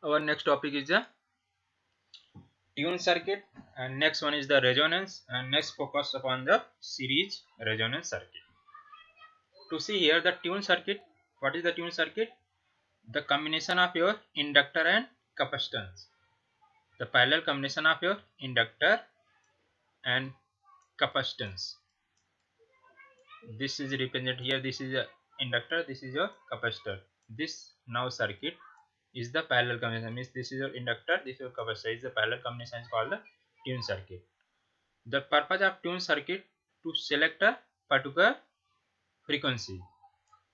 Our next topic is the tune circuit, and next one is the resonance, and next focus upon the series resonance circuit. To see here the tune circuit, what is the tune circuit? The combination of your inductor and capacitance. The parallel combination of your inductor and capacitance. This is represented here. This is a inductor. This is your capacitor. This now circuit is the parallel combination. Means this is your inductor. This is your capacitor. Is the parallel combination is called the tune circuit. The purpose of tune circuit to select a particular frequency.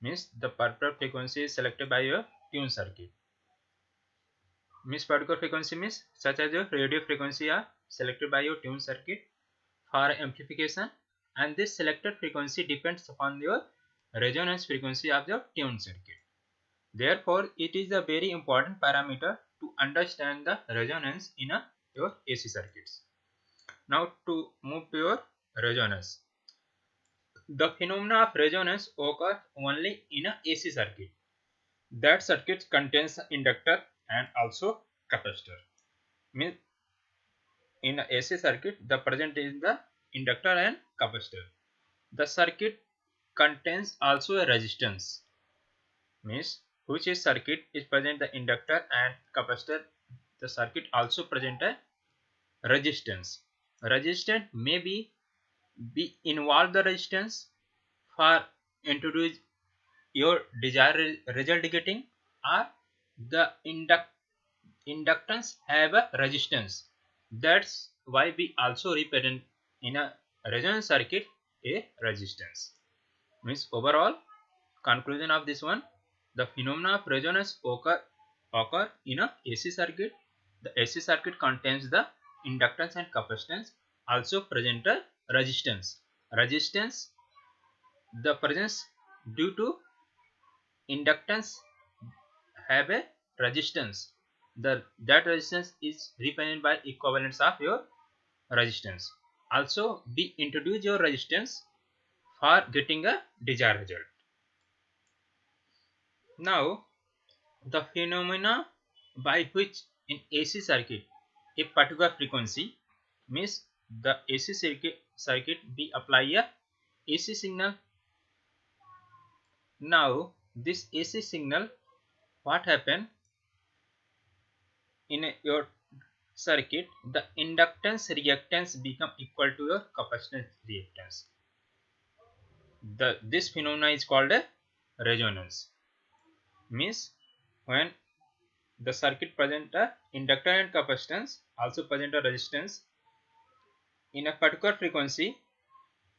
Means the particular frequency is selected by your tune circuit. Means particular frequency means such as your radio frequency are selected by your tune circuit for amplification, and this selected frequency depends upon your resonance frequency of your tune circuit. Therefore, it is a very important parameter to understand the resonance in your AC circuits. Now to move to your resonance. The phenomena of resonance occurs only in a AC circuit. That circuit contains inductor and also capacitor. Means in a AC circuit, the present is the inductor and capacitor. The circuit contains also a resistance. Means which is circuit is present the inductor and capacitor. The circuit also present a resistance. Resistance may be involve the resistance for introduce your desired result getting, or the inductance have a resistance. That's why we also represent in a resonance circuit a resistance. Means overall conclusion of this one, the phenomena of resonance occur in a AC circuit. The AC circuit contains the inductance and capacitance, also present a resistance. Resistance, the presence due to inductance have a resistance. That resistance is represented by equivalence of your resistance. Also, we introduce your resistance for getting a desired result. Now, the phenomena by which in AC circuit a particular frequency, means the AC circuit we apply a AC signal. Now this AC signal, what happen in your circuit, the inductance reactance become equal to your capacitance reactance. This phenomena is called a resonance. Means when the circuit present a inductor and capacitance, also present a resistance in a particular frequency,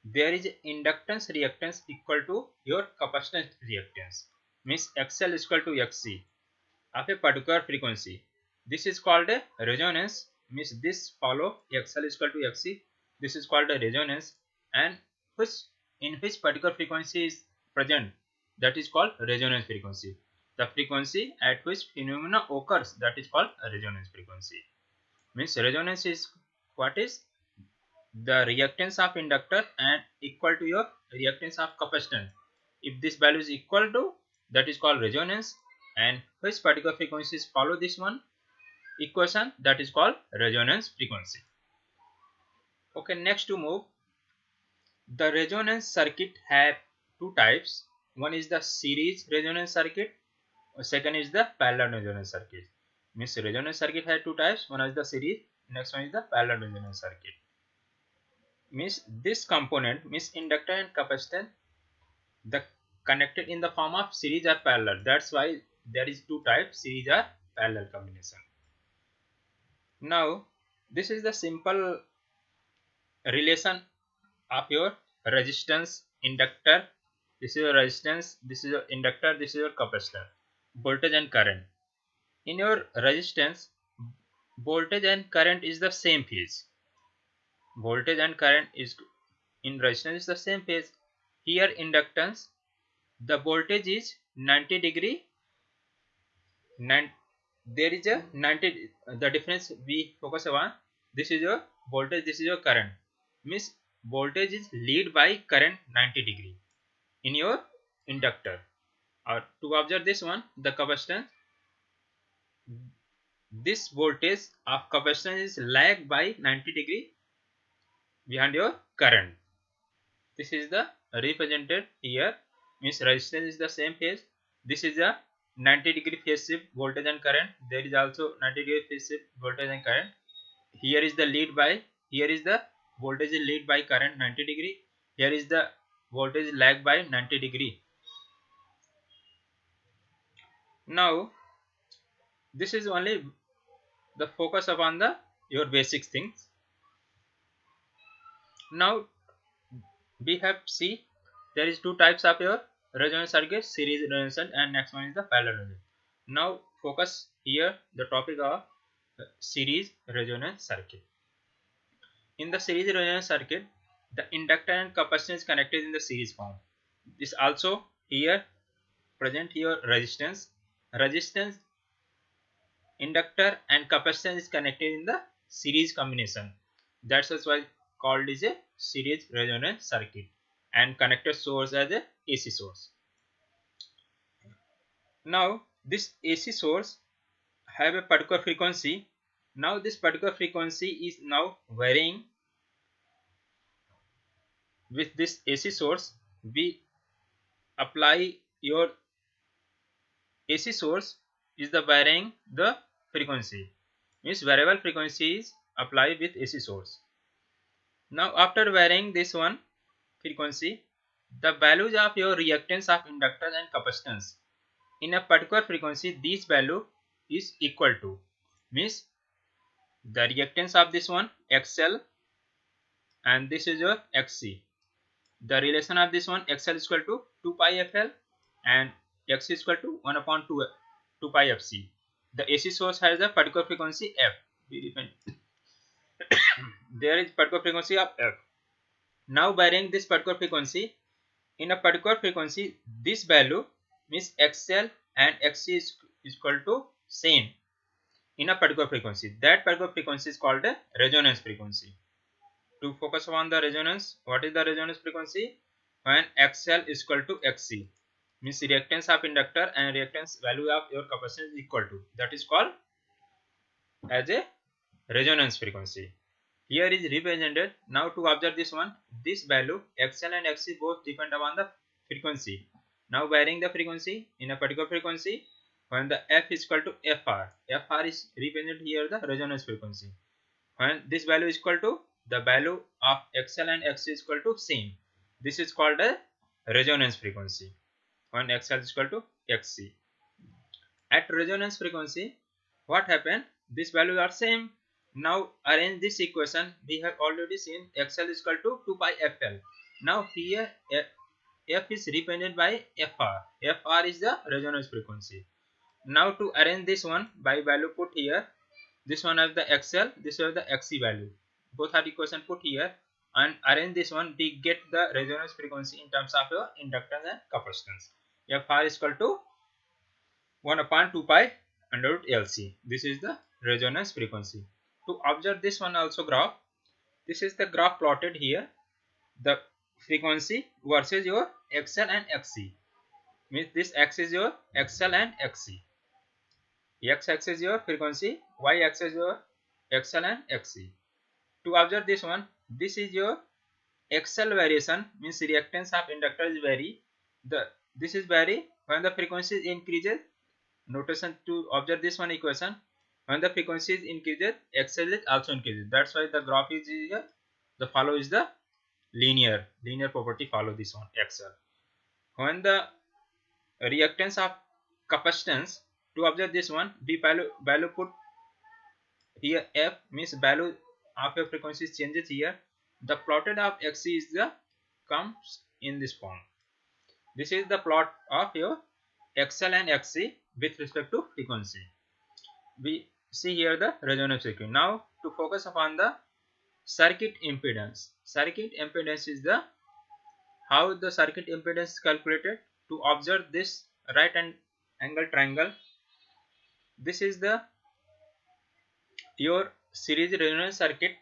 there is inductance reactance equal to your capacitance reactance. Means XL is equal to XC of a particular frequency. This is called a resonance. Means this follow XL is equal to XC. This is called a resonance, and which particular frequency is present, that is called resonance frequency. The frequency at which phenomena occurs, that is called a resonance frequency. Means resonance is what is the reactance of inductor and equal to your reactance of capacitance. If this value is equal to, that is called resonance, and which particular frequencies follow this one equation, that is called resonance frequency. Okay, next to move, the resonance circuit have two types. One is the series resonance circuit, second is the parallel resonance circuit. Means resonance circuit has two types. One is the series, next one is the parallel resonance circuit. Means this component, means inductor and capacitance, the connected in the form of series or parallel. That's why there is two types, series or parallel combination. Now this is the simple relation of your resistance inductor. This is your resistance, this is your inductor, this is your capacitor. Voltage and current. In your resistance, voltage and current is the same phase. Voltage and current is in resistance is the same phase. Here inductance, the voltage is 90 degree. There is a 90, the difference we focus on. This is your voltage, this is your current. Means voltage is lead by current 90 degree in your inductor. Or to observe this one, the capacitance, this voltage of capacitance is lag by 90 degree behind your current. This is the represented here, means resistance is the same phase. This is a 90 degree phase shift voltage and current. There is also 90 degree phase shift voltage and current. Here is the lead by, here is the voltage lead by current 90 degree. Here is the voltage lag by 90 degree. Now this is only the focus upon the your basic things. Now we have see there is two types of your resonance circuit, series resonance and next one is the parallel resonance. Now focus here the topic of series resonance circuit. In the series resonance circuit, the inductor and capacitor is connected in the series form. This also here present here resistance, inductor and capacitor is connected in the series combination. That's why called is a series resonance circuit, and connected source as a AC source. Now this AC source have a particular frequency. Now this particular frequency is now varying. With this AC source we apply your AC source is the varying the frequency, means variable frequency is applied with AC source. Now after varying this one frequency, the values of your reactance of inductance and capacitance in a particular frequency, this value is equal to, means the reactance of this one XL and this is your XC. The relation of this one XL is equal to 2 pi FL and X is equal to 1 upon 2 pi FC. The AC source has a particular frequency F. There is particular frequency of F. Now varying this particular frequency, in a particular frequency this value means XL and XC is equal to same in a particular frequency. That particular frequency is called a resonance frequency. To focus on the resonance, what is the resonance frequency? When XL is equal to XC, means reactance of inductor and reactance value of your capacitor is equal to, that is called as a resonance frequency. Here is represented. Now to observe this one, this value XL and XC both depend upon the frequency. Now varying the frequency in a particular frequency, when the F is equal to FR, FR is represented here the resonance frequency. When this value is equal to the value of XL and XC is equal to same, this is called a resonance frequency. When XL is equal to XC, at resonance frequency what happened, this value are same. Now arrange this equation. We have already seen XL is equal to 2 pi FL. Now here F is represented by FR. FR is the resonance frequency. Now to arrange this one by value put here, this one has the XL, this is the XC value. Both are equation put here and arrange this one, we get the resonance frequency in terms of your inductance and capacitance. FR is equal to 1 upon 2 pi under root LC. This is the resonance frequency. To observe this one also graph, this is the graph plotted here, the frequency versus your XL and XC, means this X is your XL and XC, X axis is your frequency, Y axis is your XL and XC. To observe this one, this is your XL variation, means reactance of inductor is vary. This is vary when the frequency increases. Notation to observe this one equation, when the frequency is increases, XL is also increases. That's why the graph is here. The follow is the linear property follow this one XL. When the reactance of capacitance, to observe this one, we value put here F, means value of your frequency changes here. The plotted of XC is the comes in this form. This is the plot of your XL and XC with respect to frequency. We see here the resonance frequency. Now to focus upon the circuit impedance. Circuit impedance is the how the circuit impedance is calculated. To observe this right angle triangle, this is the your series resonance circuit.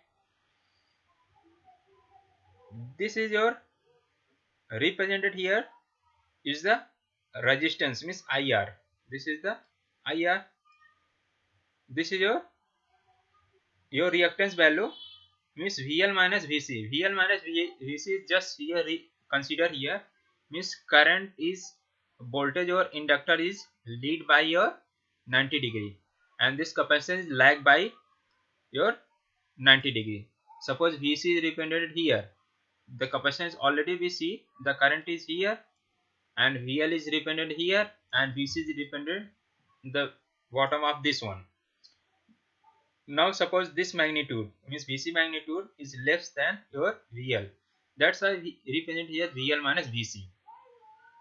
This is your represented here is the resistance, means IR. This is the IR. this is your reactance value, means VL minus VC. VL minus VC is just here consider here, means current is voltage or inductor is lead by your 90 degree and this capacitance is lag by your 90 degree. Suppose VC is represented here, the capacitance already we see, the current is here and VL is represented here and VC is represented in the bottom of this one. Now suppose this magnitude, means VC magnitude is less than your VL. That's why we represent here VL minus VC.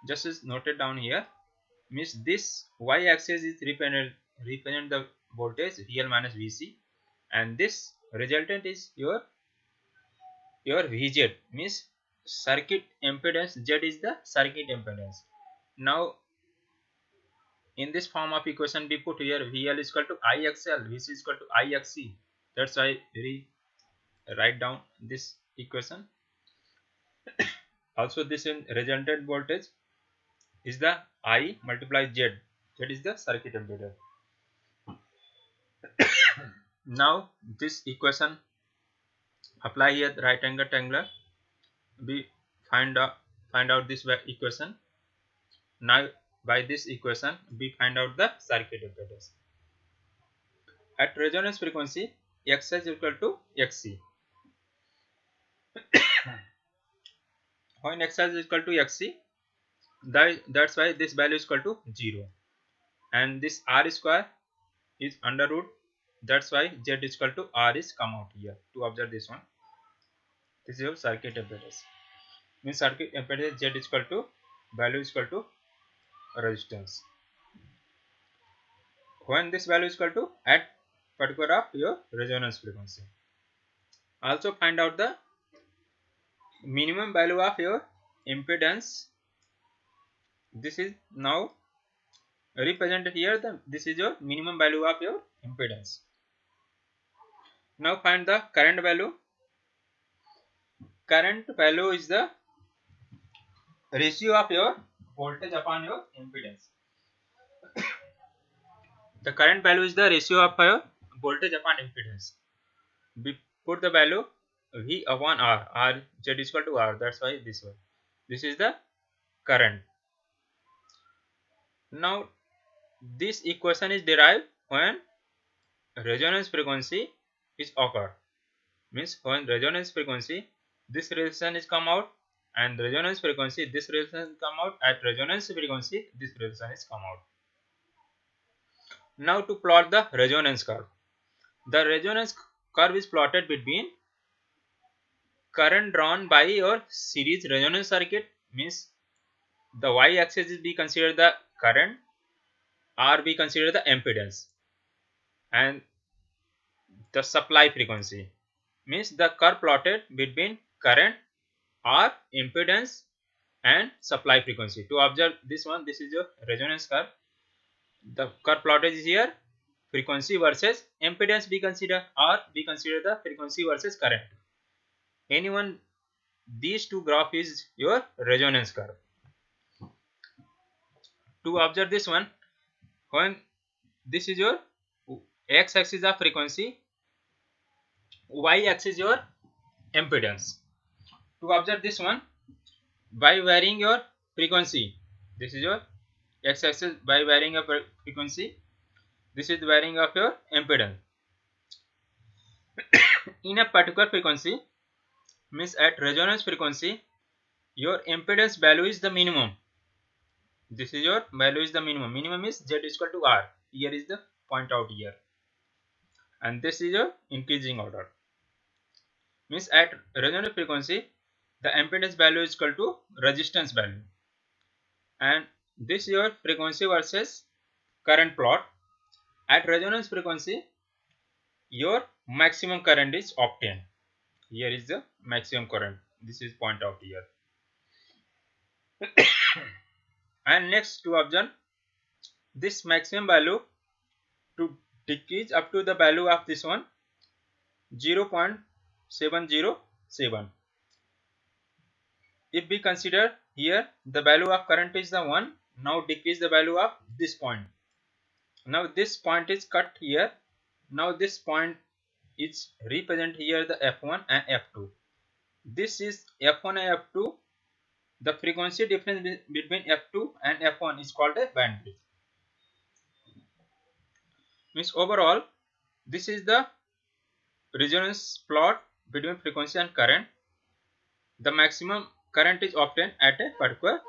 Just is noted down here. Means this Y axis is represent the voltage VL minus VC, and this resultant is your VZ, means circuit impedance. Z is the circuit impedance. Now in this form of equation we put here VL is equal to IXL, VC is equal to IXC. That's why we write down this equation. Also this in resultant voltage is the I multiply Z. Z is the circuit impedance. Now this equation apply here right angle triangle. We find out this equation. Now by this equation we find out the circuit impedance. At resonance frequency X is equal to Xc. When X is equal to Xc, that's why this value is equal to 0, and this R square is under root. That's why Z is equal to R is come out here. To observe this one, this is your circuit impedance. Means circuit impedance Z is equal to value is equal to resistance. When this value is equal to at particular of your resonance frequency. Also find out the minimum value of your impedance. This is now represented here. This is your minimum value of your impedance. Now find the current value. Current value is the ratio of your voltage upon your impedance. The current value is the ratio of your voltage upon impedance. We put the value V upon R. R Z is equal to R. That's why this one. This is the current. Now this equation is derived when resonance frequency is occur. Means when resonance frequency this resistance is come out, and resonance frequency this resistance come out. At resonance frequency this resistance is come out. Now to plot the resonance curve. The resonance curve is plotted between current drawn by your series resonance circuit, means the Y axis is be considered the current, R we consider the impedance, and the supply frequency, means the curve plotted between current, R, impedance and supply frequency. To observe this one, this is your resonance curve. The curve plotted is here, frequency versus impedance we consider, R we consider the frequency versus current. Anyone these two graph is your resonance curve. To observe this one, when this is your x axis of frequency, y axis your impedance. To observe this one, by varying your frequency, this is your x axis. By varying your frequency, this is the varying of your impedance. In a particular frequency, means at resonance frequency, your impedance value is the minimum. This is your value is the minimum. Minimum is Z is equal to R. Here is the point out here, and this is your increasing order. Means at resonance frequency, the impedance value is equal to resistance value, and this is your frequency versus current plot. At resonance frequency, your maximum current is obtained. Here is the maximum current. This is point out here. And next to observe this maximum value to decrease up to the value of this one 0.707. If we consider here the value of current is the 1, now decrease the value of this point. Now this point is cut here, Now this point is represent here the f1 and f2. This is f1 and f2. The frequency difference between f2 and f1 is called a bandwidth. Means overall, this is the resonance plot between frequency and current. The maximum current is obtained at a particular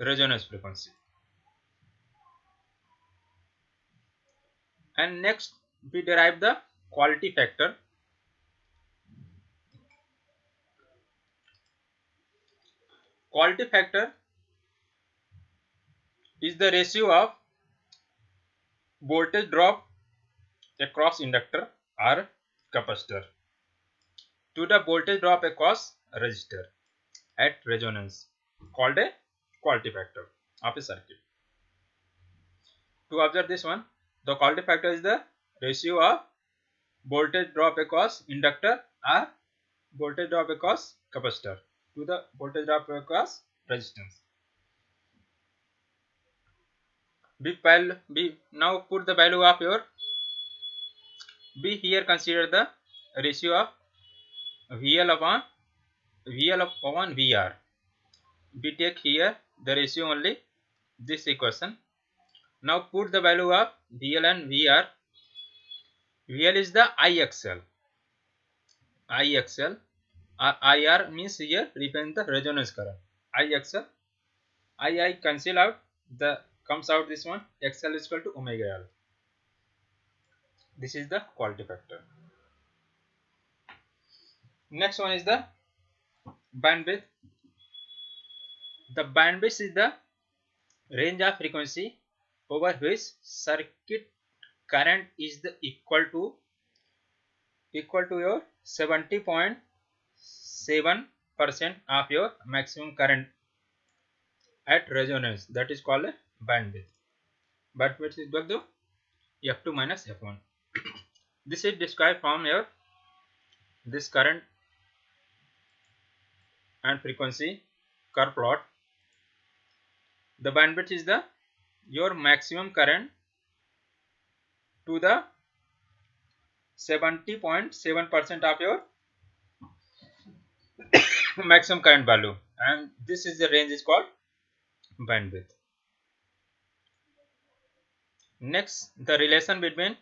resonance frequency. And next we derive the quality factor. Quality factor is the ratio of voltage drop across inductor or capacitor to the voltage drop across resistor at resonance, called a quality factor of a circuit. To observe this one, the quality factor is the ratio of voltage drop across inductor or voltage drop across capacitor to the voltage drop across resistance. B now put the value of your B here. Consider the ratio of VL upon VR. We take here the ratio only this equation. Now put the value of VL and VR. VL is the IXL. IXL IR means here represent the resonance current. IXL II cancel out, the comes out this one, XL is equal to omega L. This is the quality factor. Next one is the bandwidth. The bandwidth is the range of frequency over which circuit current is the equal to your 70.7% of your maximum current at resonance. That is called a bandwidth. Bandwidth is equal to f2 minus f1. This is described from your this current and frequency curve plot. The bandwidth is the your maximum current to the 70.7% of your maximum current value, and this is the range is called bandwidth. Next, the relation between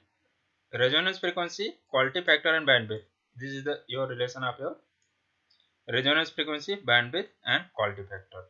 resonance frequency, quality factor and bandwidth. This is the your relation of your resonance frequency, bandwidth and quality factor.